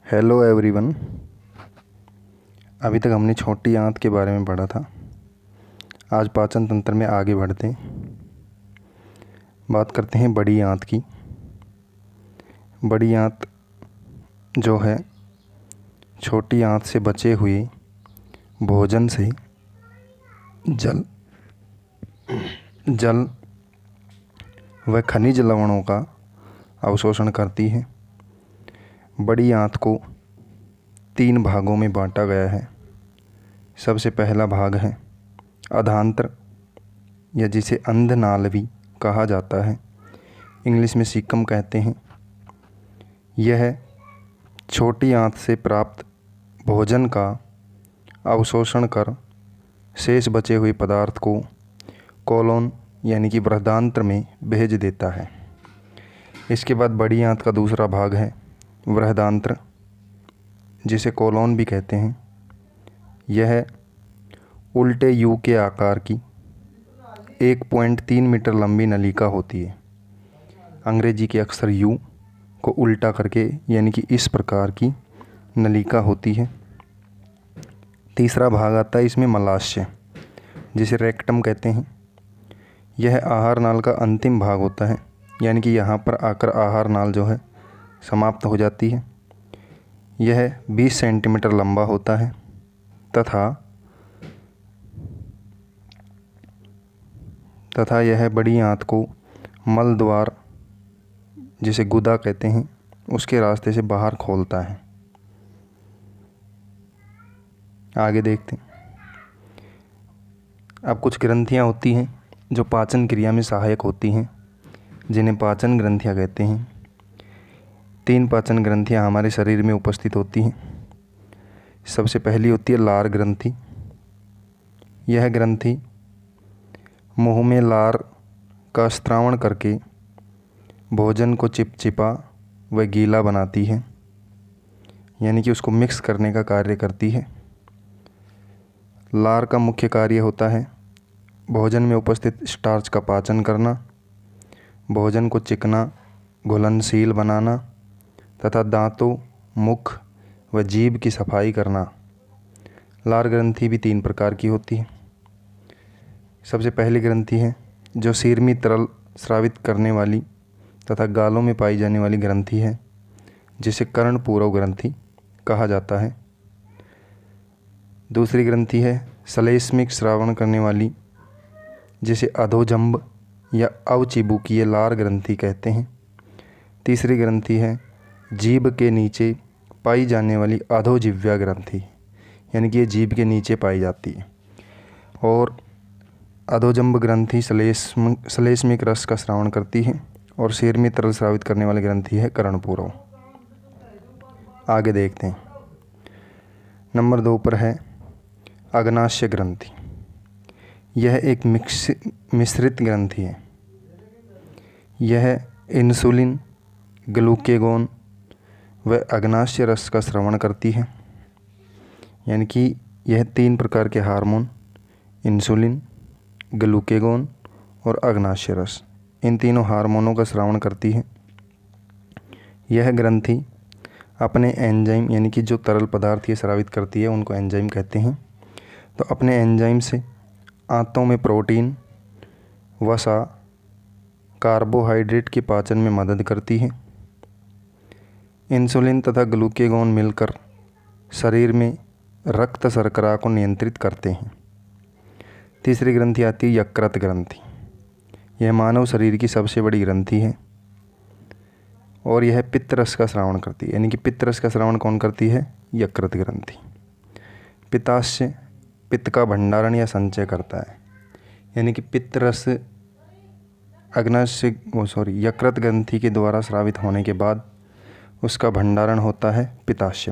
Hello everyone. अभी तक हमने छोटी आंत के बारे में पढ़ा था। आज पाचन तंत्र में आगे बढ़ते बात करते हैं बड़ी आंत की। बड़ी आंत जो है छोटी आंत से बचे हुए भोजन से जल व खनिज लवणों का अवशोषण करती है। बड़ी आंत को 3 भागों में बांटा गया है। सबसे पहला भाग है अधांत्र, या जिसे अंधनाल भी कहा जाता है, इंग्लिश में सीकम कहते हैं। यह छोटी आंत से प्राप्त भोजन का अवशोषण कर शेष बचे हुए पदार्थ को कोलोन यानी कि बृहदांत्र में भेज देता है। इसके बाद बड़ी आंत का दूसरा भाग है बृहदांत्र, जिसे कोलोन भी कहते हैं। यह उल्टे यू के आकार की 1.3 मीटर लंबी नलिका होती है। अंग्रेजी के अक्षर यू को उल्टा करके यानी कि इस प्रकार की नलिका होती है। तीसरा भाग आता है इसमें मलाशय, जिसे रेक्टम कहते हैं। यह आहार नाल का अंतिम भाग होता है, यानी कि यहाँ पर आकर आहार नाल जो है समाप्त हो जाती है। यह 20 सेंटीमीटर लंबा होता है तथा यह बड़ी आंत को मल द्वार, जिसे गुदा कहते हैं, उसके रास्ते से बाहर खोलता है। आगे देखते हैं। अब कुछ ग्रंथियां होती हैं जो पाचन क्रिया में सहायक होती हैं, जिन्हें पाचन ग्रंथियां कहते हैं। 3 पाचन ग्रंथियां हमारे शरीर में उपस्थित होती हैं। सबसे पहली होती है लार ग्रंथि। यह ग्रंथि मुंह में लार का स्त्रावण करके भोजन को चिपचिपा व गीला बनाती है, यानी कि उसको मिक्स करने का कार्य करती है। लार का मुख्य कार्य होता है भोजन में उपस्थित स्टार्च का पाचन करना, भोजन को चिकना घुलनशील बनाना तथा दांतों, मुख व जीभ की सफाई करना। लार ग्रंथि भी 3 प्रकार की होती है। सबसे पहली ग्रंथि है जो सीरमी तरल स्रावित करने वाली तथा गालों में पाई जाने वाली ग्रंथि है, जिसे कर्णपूरक ग्रंथि कहा जाता है। दूसरी ग्रंथि है श्लेष्मिक श्रावण करने वाली, जिसे अधोजंब या अवचिबुकीय लार ग्रंथि कहते हैं। तीसरी ग्रंथि है जीभ के नीचे पाई जाने वाली अधोजिह्वा ग्रंथि, यानी कि ये जीभ के नीचे पाई जाती है। और अधोजंब ग्रंथि श्लेष्मिक रस का स्रावण करती है और सिर में तरल स्रावित करने वाली ग्रंथि है कर्णपूरक। आगे देखते हैं। नंबर 2 पर है अग्नाशय ग्रंथि। यह एक मिश्रित ग्रंथि है। यह इंसुलिन, ग्लूकेगोन व अग्नाशय रस का स्रावण करती है, यानी कि यह 3 प्रकार के हार्मोन इंसुलिन, ग्लूकेगोन और अग्नाशय रस, इन तीनों हार्मोनों का स्रावण करती है। यह ग्रंथि अपने एंजाइम, यानी कि जो तरल पदार्थ ये स्रावित करती है उनको एंजाइम कहते हैं, तो अपने एंजाइम से आंतों में प्रोटीन, वसा, कार्बोहाइड्रेट के पाचन में मदद करती है। इंसुलिन तथा ग्लूकेगोन मिलकर शरीर में रक्त शर्करा को नियंत्रित करते हैं। तीसरी ग्रंथि आती है यकृत ग्रंथि। यह मानव शरीर की सबसे बड़ी ग्रंथि है और यह पित्तरस का स्रावण करती है, यानी कि पित्तरस का स्रावण कौन करती है? यकृत ग्रंथि। पित्ताशय पित्त का भंडारण या संचय करता है, यानी कि पित्तरस यकृत ग्रंथि के द्वारा स्रावित होने के बाद उसका भंडारण होता है पित्ताशय।